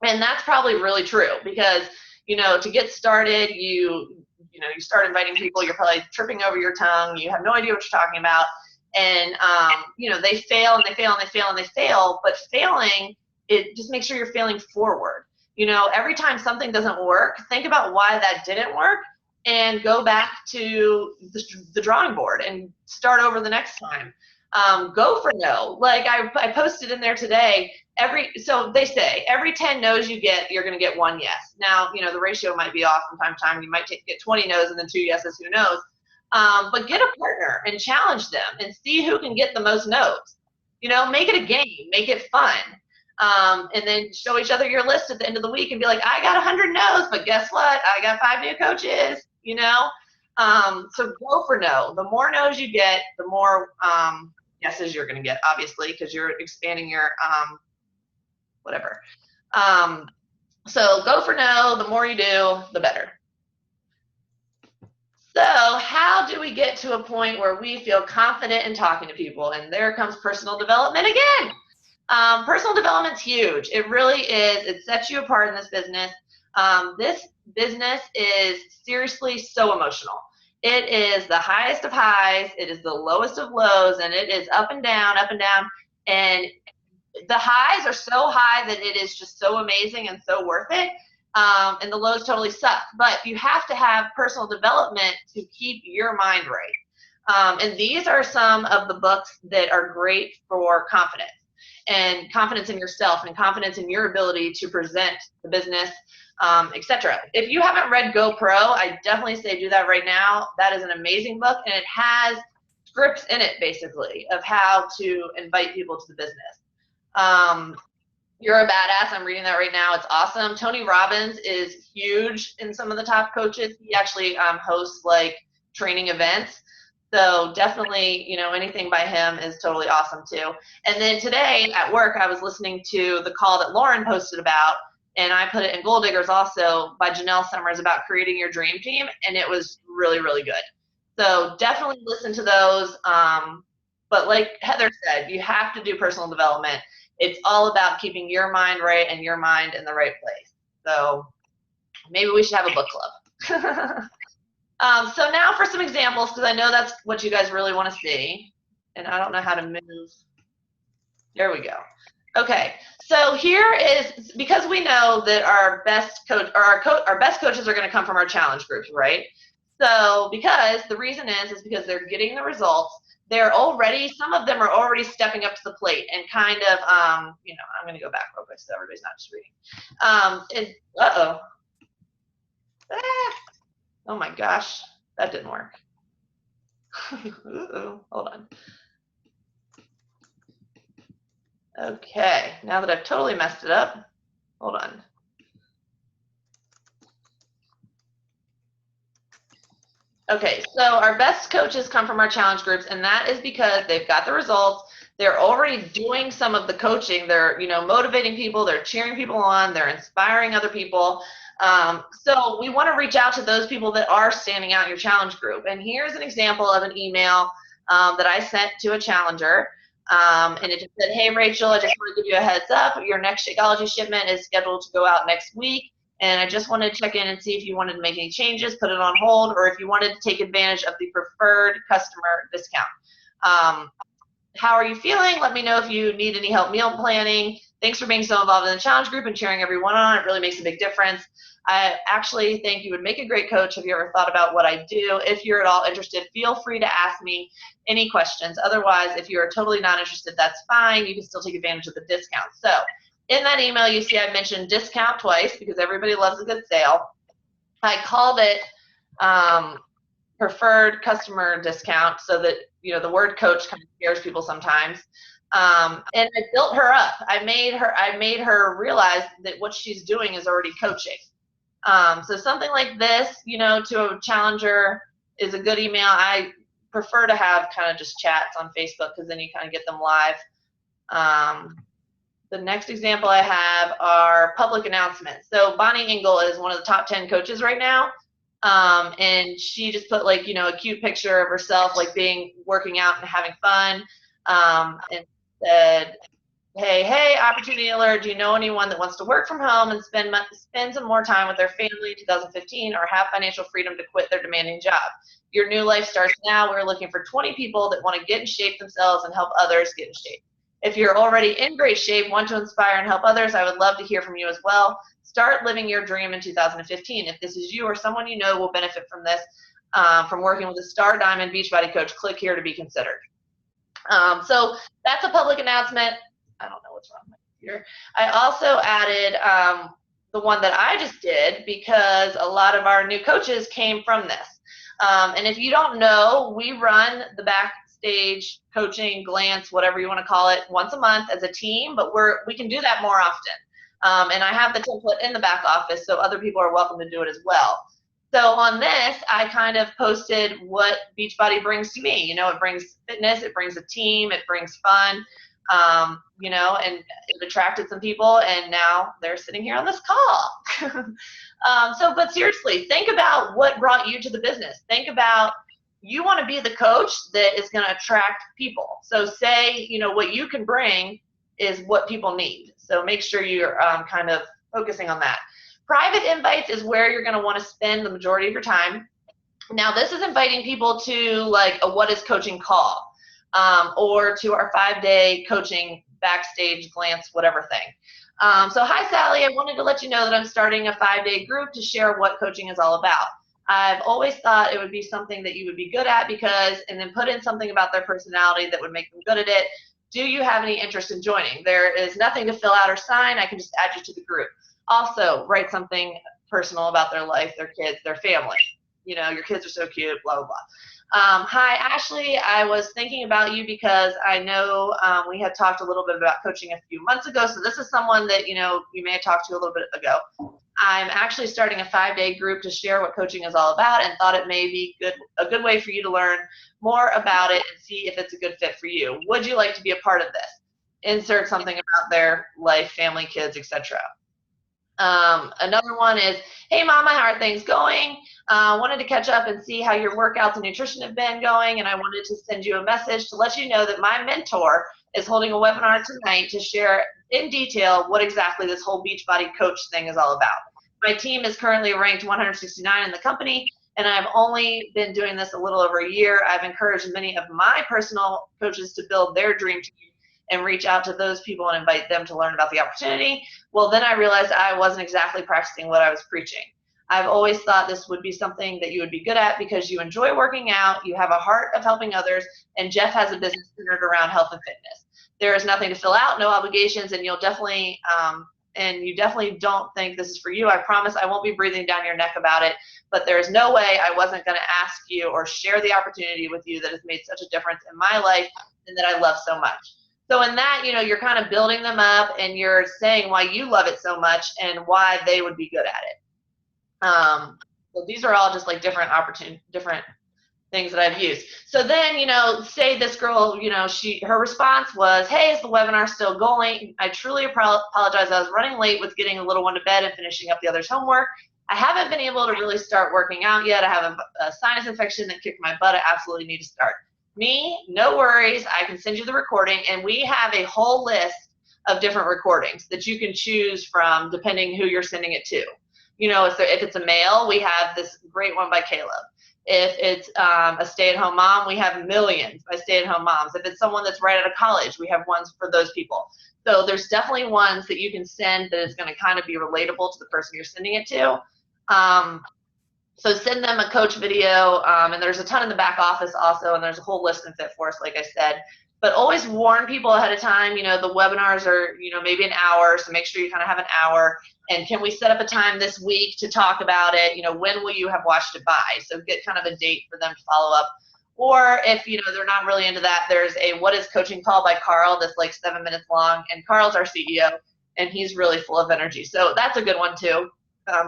And that's probably really true because, to get started, you start inviting people, you're probably tripping over your tongue, you have no idea what you're talking about. And, they fail and they fail and they fail and they fail, but failing, it just make sure you're failing forward. Every time something doesn't work, think about why that didn't work and go back to the drawing board and start over the next time. Go for no. Like I posted in there today, so they say every 10 no's you get, you're going to get 1 yes. Now, the ratio might be off from time to time. You might get 20 no's and then 2 yeses, who knows? But get a partner and challenge them and see who can get the most no's. Make it a game, make it fun. And then show each other your list at the end of the week and be like, I got 100 no's, but guess what? I got 5 new coaches, So go for no. The more no's you get, the more yeses you're going to get, obviously, because you're expanding your whatever. So go for no. The more you do, the better. So how do we get to a point where we feel confident in talking to people? And there comes personal development again. Personal development's huge. It really is. It sets you apart in this business. This business is seriously so emotional. It is the highest of highs. It is the lowest of lows, and it is up and down, up and down. And the highs are so high that it is just so amazing and so worth it. And the lows totally suck. But you have to have personal development to keep your mind right. And these are some of the books that are great for confidence and confidence in yourself and confidence in your ability to present the business, etc. If you haven't read GoPro, I definitely say do that right now. That is an amazing book, and it has scripts in it, basically, of how to invite people to the business. You're a badass. I'm reading that right now. It's awesome. Tony Robbins is huge in some of the top coaches. He actually hosts like training events. So definitely, anything by him is totally awesome too. And then today at work, I was listening to the call that Lauren posted about, and I put it in Goal Diggers also by Janelle Summers about creating your dream team, and it was really, really good. So definitely listen to those. But like Heather said, you have to do personal development. It's all about keeping your mind right and your mind in the right place. So maybe we should have a book club. So now for some examples, because I know that's what you guys really want to see. And I don't know how to move. There we go. Okay, so here is, because we know that our best coach or our best coaches are going to come from our challenge groups, right? So because the reason is because they're getting the results. They're already, some of them are already stepping up to the plate and kind of, I'm going to go back real quick so everybody's not just reading. Oh my gosh, that didn't work. Hold on. Okay, now that I've totally messed it up, hold on. Okay, so our best coaches come from our challenge groups, and that is because they've got the results. They're already doing some of the coaching. They're, motivating people. They're cheering people on. They're inspiring other people. So we want to reach out to those people that are standing out in your challenge group. And here's an example of an email that I sent to a challenger. And it just said, hey, Rachel, I just want to give you a heads up. Your next Shakeology shipment is scheduled to go out next week. And I just wanted to check in and see if you wanted to make any changes, put it on hold, or if you wanted to take advantage of the preferred customer discount. How are you feeling? Let me know if you need any help meal planning. Thanks for being so involved in the challenge group and cheering everyone on. It really makes a big difference. I actually think you would make a great coach. Have you ever thought about what I do? If you're at all interested, feel free to ask me any questions. Otherwise, if you're totally not interested, that's fine. You can still take advantage of the discount. So in that email, you see I mentioned discount twice because everybody loves a good sale. I called it preferred customer discount so that, the word coach kind of scares people sometimes. And I built her up. I made her realize that what she's doing is already coaching. So something like this, to a challenger is a good email. I prefer to have kind of just chats on Facebook because then you kind of get them live. The next example I have are public announcements. So Bonnie Engel is one of the top 10 coaches right now. And she just put like, a cute picture of herself, like working out and having fun. And said, hey, opportunity alert. Do you know anyone that wants to work from home and spend some more time with their family in 2015 or have financial freedom to quit their demanding job? Your new life starts now. We're looking for 20 people that want to get in shape themselves and help others get in shape. If you're already in great shape, want to inspire and help others, I would love to hear from you as well. Start living your dream in 2015. If this is you or someone you know will benefit from this, from working with a Star Diamond Beachbody coach, click here to be considered. So that's a public announcement. I don't know what's wrong with my computer. I also added the one that I just did because a lot of our new coaches came from this. And if you don't know, we run the Backstage Coaching, Glance, whatever you want to call it, once a month as a team, but we can do that more often. And I have the template in the back office, so other people are welcome to do it as well. So on this, I kind of posted what Beachbody brings to me. It brings fitness, it brings a team, it brings fun, and it attracted some people, and now they're sitting here on this call. But seriously, think about what brought you to the business. Think about, you want to be the coach that is going to attract people. So say, what you can bring is what people need. So make sure you're kind of focusing on that. Private invites is where you're going to want to spend the majority of your time. Now, this is inviting people to like a What is Coaching call, or to our 5-day coaching Backstage Glance, whatever thing. So hi, Sally. I wanted to let you know that I'm starting a 5-day group to share what coaching is all about. I've always thought it would be something that you would be good at and then put in something about their personality that would make them good at it. Do you have any interest in joining? There is nothing to fill out or sign. I can just add you to the group. Also, write something personal about their life, their kids, their family. Your kids are so cute, blah, blah, blah. Hi, Ashley. I was thinking about you because I know we had talked a little bit about coaching a few months ago. So this is someone that, you may have talked to a little bit ago. I'm actually starting a 5-day group to share what coaching is all about and thought it may be a good way for you to learn more about it and see if it's a good fit for you. Would you like to be a part of this? Insert something about their life, family, kids, etc. Another one is, hey Mama, how are things going? Wanted to catch up and see how your workouts and nutrition have been going, and I wanted to send you a message to let you know that my mentor is holding a webinar tonight to share in detail what exactly this whole Beachbody coach thing is all about. My team is currently ranked 169 in the company, and I've only been doing this a little over a year. I've encouraged many of my personal coaches to build their dream team and reach out to those people and invite them to learn about the opportunity. Well, then I realized I wasn't exactly practicing what I was preaching. I've always thought this would be something that you would be good at because you enjoy working out, you have a heart of helping others, and Jeff has a business centered around health and fitness. There is nothing to fill out, no obligations, and you definitely don't think this is for you. I promise I won't be breathing down your neck about it, but there is no way I wasn't going to ask you or share the opportunity with you that has made such a difference in my life and that I love so much. So in that, you're kind of building them up and you're saying why you love it so much and why they would be good at it. So these are all just like different things that I've used. So then, say this girl, her response was, hey, is the webinar still going? I truly apologize. I was running late with getting the little one to bed and finishing up the other's homework. I haven't been able to really start working out yet. I have a sinus infection that kicked my butt. I absolutely need to start. Me, no worries. I can send you the recording, and we have a whole list of different recordings that you can choose from depending who you're sending it to. If it's a male, we have this great one by Caleb. If it's a stay-at-home mom, we have millions by stay-at-home moms. If it's someone that's right out of college, we have ones for those people. So there's definitely ones that you can send that is going to kind of be relatable to the person you're sending it to. So send them a coach video, and there's a ton in the back office also, and there's a whole list in FitForce, like I said. But always warn people ahead of time. The webinars are, maybe an hour, so make sure you kind of have an hour. And can we set up a time this week to talk about it? When will you have watched it by? So get kind of a date for them to follow up Or if, they're not really into that, there's a What is Coaching Call by Carl that's like 7 minutes long. And Carl's our CEO, and he's really full of energy. So that's a good one too,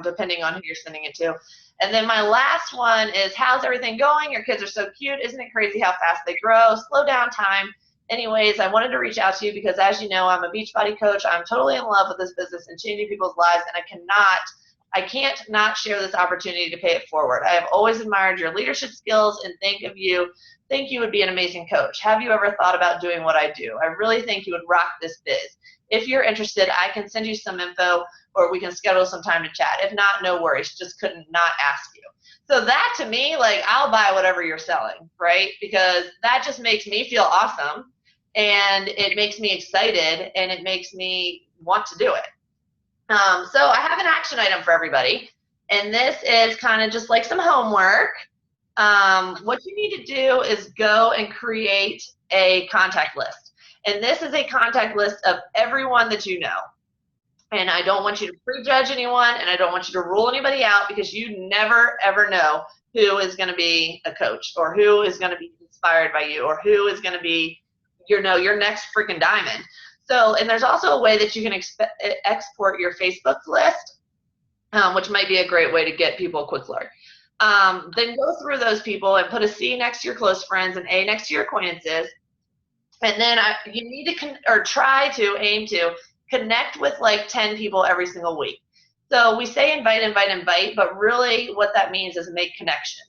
depending on who you're sending it to. And then my last one is, how's everything going? Your kids are so cute. Isn't it crazy how fast they grow? Slow down time. Anyways, I wanted to reach out to you because, as you know, I'm a Beachbody coach. I'm totally in love with this business and changing people's lives, and I can't not share this opportunity to pay it forward. I have always admired your leadership skills and think you would be an amazing coach. Have you ever thought about doing what I do? I really think you would rock this biz. If you're interested, I can send you some info, or we can schedule some time to chat. If not, no worries. Just couldn't not ask you. So that, to me, like, I'll buy whatever you're selling, right? Because that just makes me feel awesome, and it makes me excited, and it makes me want to do it. So I have an action item for everybody, and this is kind of just like some homework. What you need to do is go and create a contact list. And this is a contact list of everyone that you know. And I don't want you to prejudge anyone, and I don't want you to rule anybody out, because you never, ever know who is going to be a coach, or who is going to be inspired by you, or who is going to be, your next freaking diamond. So, and there's also a way that you can export your Facebook list, which might be a great way to get people a quick look. Then go through those people and put a C next to your close friends and A next to your acquaintances. And then you need to aim to connect with like 10 people every single week. So we say invite, but really what that means is make connections.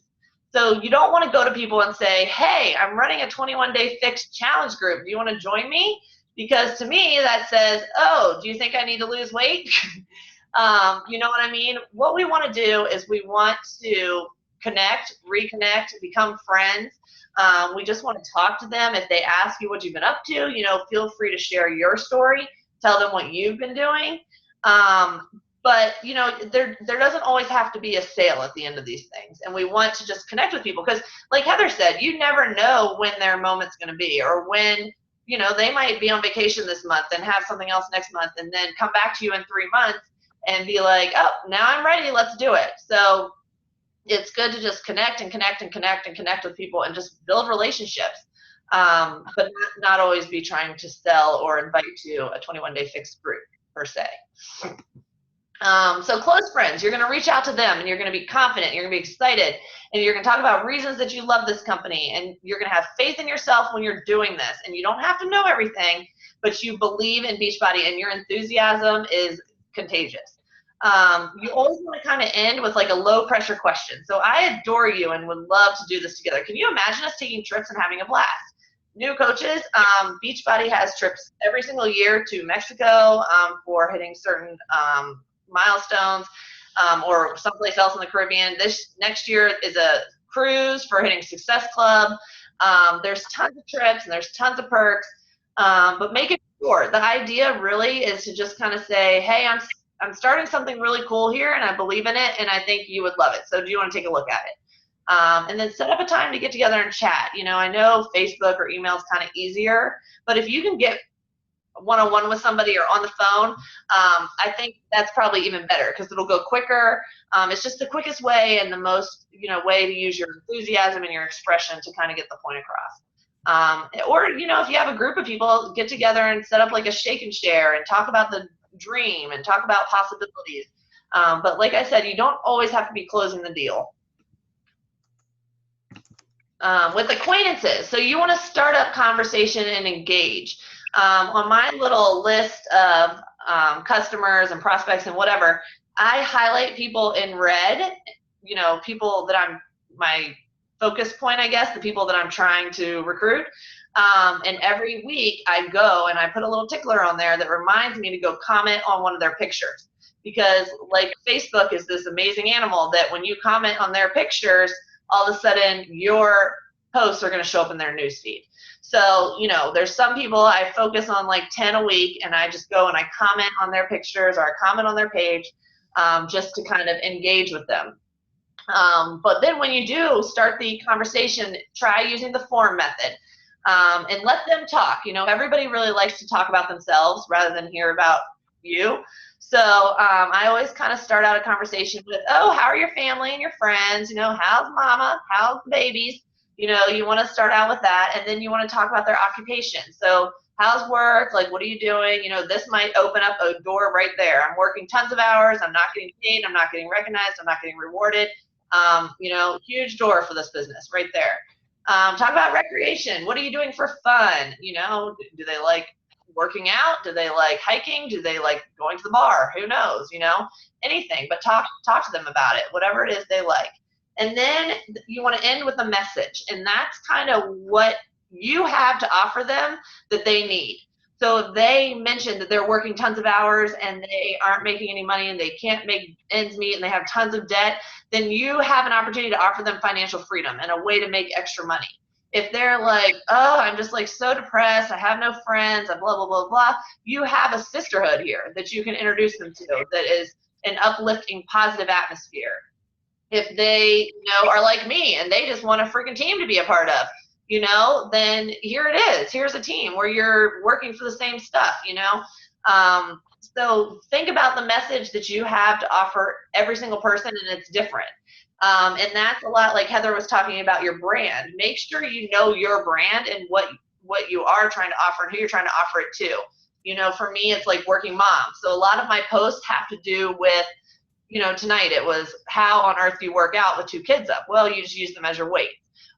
So you don't want to go to people and say, hey, I'm running a 21-day fixed challenge group. Do you want to join me? Because to me, that says, oh, do you think I need to lose weight? You know what I mean? What we want to do is we want to connect, reconnect, become friends. We just want to talk to them. If they ask you what you've been up to, feel free to share your story. Tell them what you've been doing. But, there doesn't always have to be a sale at the end of these things. And we want to just connect with people because, like Heather said, you never know when their moment's going to be, or when, they might be on vacation this month and have something else next month, and then come back to you in 3 months and be like, oh, now I'm ready. Let's do it. So it's good to just connect with people and just build relationships. But not always be trying to sell or invite to a 21-day fixed group per se. So close friends, you're going to reach out to them, and you're going to be confident, you're going to be excited, and you're going to talk about reasons that you love this company, and you're going to have faith in yourself when you're doing this. And you don't have to know everything, but you believe in Beachbody, and your enthusiasm is contagious. You always want to kind of end with like a low pressure question. So I adore you and would love to do this together. Can you imagine us taking trips and having a blast? New coaches, Beachbody has trips every single year to Mexico for hitting certain milestones, or someplace else in the Caribbean. This next year is a cruise for hitting Success Club. There's tons of trips and there's tons of perks, but make it short. The idea really is to just kind of say, hey, I'm starting something really cool here, and I believe in it, and I think you would love it. So do you want to take a look at it? And then set up a time to get together and chat. I know Facebook or email is kind of easier, but if you can get one-on-one with somebody or on the phone, I think that's probably even better because it'll go quicker. It's just the quickest way and the most, way to use your enthusiasm and your expression to kind of get the point across. Or, if you have a group of people, get together and set up like a shake and share and talk about the dream and talk about possibilities. But like I said, you don't always have to be closing the deal. With acquaintances, so you want to start up conversation and engage. On my little list of customers and prospects and whatever, I highlight people in red, people that I'm my focus point, I guess, the people that I'm trying to recruit. And every week I go and I put a little tickler on there that reminds me to go comment on one of their pictures. Because like Facebook is this amazing animal that when you comment on their pictures, all of a sudden your posts are going to show up in their newsfeed. So, there's some people I focus on like 10 a week, and I just go and I comment on their pictures or I comment on their page just to kind of engage with them. But then when you do start the conversation, try using the form method and let them talk. Everybody really likes to talk about themselves rather than hear about you. So I always kind of start out a conversation with, oh, how are your family and your friends? How's mama? How's the babies? You know, you want to start out with that, and then you want to talk about their occupation. So how's work? Like, what are you doing? You know, this might open up a door right there. I'm working tons of hours. I'm not getting paid. I'm not getting recognized. I'm not getting rewarded. You know, huge door for this business right there. Talk about recreation. What are you doing for fun? You know, do they like working out? Do they like hiking? Do they like going to the bar? Who knows? You know, anything, but talk to them about it, whatever it is they like. And then you want to end with a message, and that's kind of what you have to offer them that they need. So if they mention that they're working tons of hours and they aren't making any money and they can't make ends meet and they have tons of debt, then you have an opportunity to offer them financial freedom and a way to make extra money. If they're like, oh, I'm just like so depressed, I have no friends, blah, blah, blah, blah, you have a sisterhood here that you can introduce them to that is an uplifting, positive atmosphere. If they, you know, are like me and they just want a freaking team to be a part of, you know, then here it is. Here's a team where you're working for the same stuff, you know. So think about the message that you have to offer every single person, and it's different. And that's a lot like Heather was talking about your brand. Make sure you know your brand and what you are trying to offer and who you're trying to offer it to. You know, for me, it's like working mom. So a lot of my posts have to do with, you know, tonight it was how on earth do you work out with 2 kids up? Well, you just use them as your weight.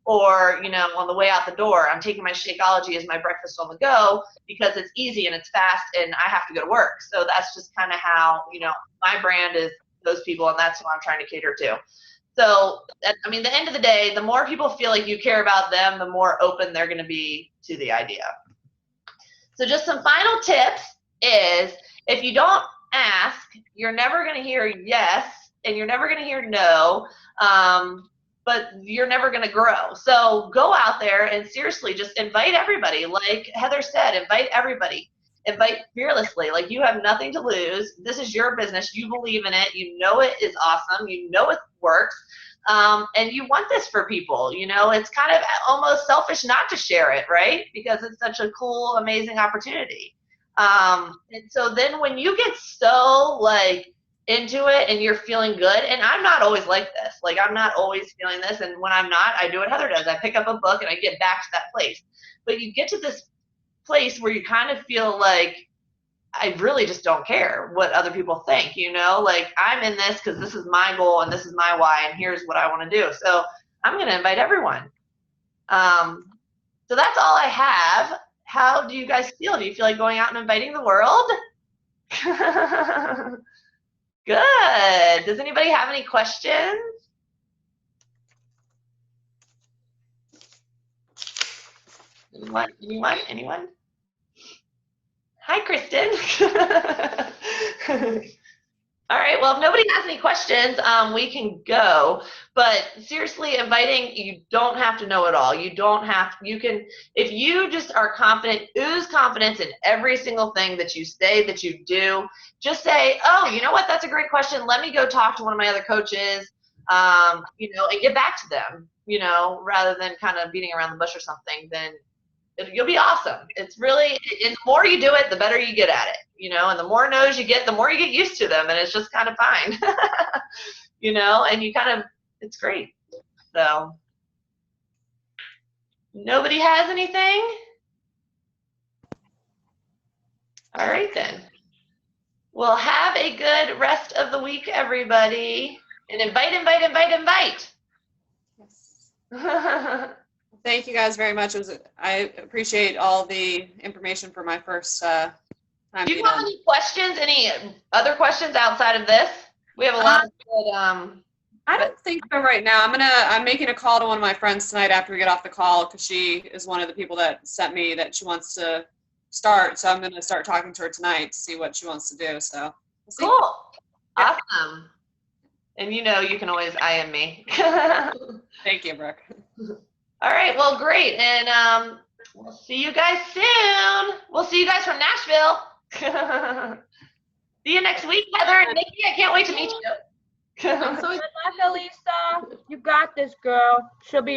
Or, you know, on the way out the door, I'm taking my Shakeology as my breakfast on the go because it's easy and it's fast and I have to go to work. So that's just kind of how, you know, my brand is those people, and that's what I'm trying to cater to. So, I mean, the end of the day, the more people feel like you care about them, the more open they're going to be to the idea. So just some final tips is if you don't ask, you're never going to hear yes, and you're never going to hear no. But you're never going to grow. So go out there and seriously just invite everybody. Like Heather said, invite everybody. Invite fearlessly. Like, you have nothing to lose. This is your business. You believe in it. You know it is awesome. You know it works. And you want this for people. You know, it's kind of almost selfish not to share it, right? Because it's such a cool, amazing opportunity. And so then when you get so like into it and you're feeling good, and I'm not always like this, like I'm not always feeling this, and when I'm not, I do what Heather does. I pick up a book and I get back to that place. But you get to this place where you kind of feel like, I really just don't care what other people think, you know, like I'm in this because this is my goal and this is my why and here's what I want to do. So I'm going to invite everyone. So that's all I have. How do you guys feel? Do you feel like going out and inviting the world? Good. Does anybody have any questions? Anyone? Hi, Kristen. All right, well, if nobody has any questions, we can go. But seriously, inviting, you don't have to know it all. You can, if you just are confident, ooze confidence in every single thing that you say, that you do, just say, oh, you know what, that's a great question. Let me go talk to one of my other coaches, you know, and get back to them, you know, rather than kind of beating around the bush or something, then you'll be awesome. It's really, and the more you do it, the better you get at it, you know, and the more no's you get, the more you get used to them, and it's just kind of fine, you know, and you kind of, it's great. So nobody has anything? All right then. Well, have a good rest of the week, everybody, and invite. Yes. Thank you guys very much. I appreciate all the information for my first time. Do you have any questions? Any other questions outside of this? We have a lot of good. I don't think so right now. I'm making a call to one of my friends tonight after we get off the call, because she is one of the people that sent me that she wants to start. So I'm going to start talking to her tonight to see what she wants to do. So we'll see. Cool. Awesome. And you know, you can always IM me. Thank you, Brooke. All right, well, great, and we'll see you guys soon. We'll see you guys from Nashville. See you next week, Heather and Nikki. I can't wait to meet you. I'm so excited, Lisa. You got this, girl. She'll be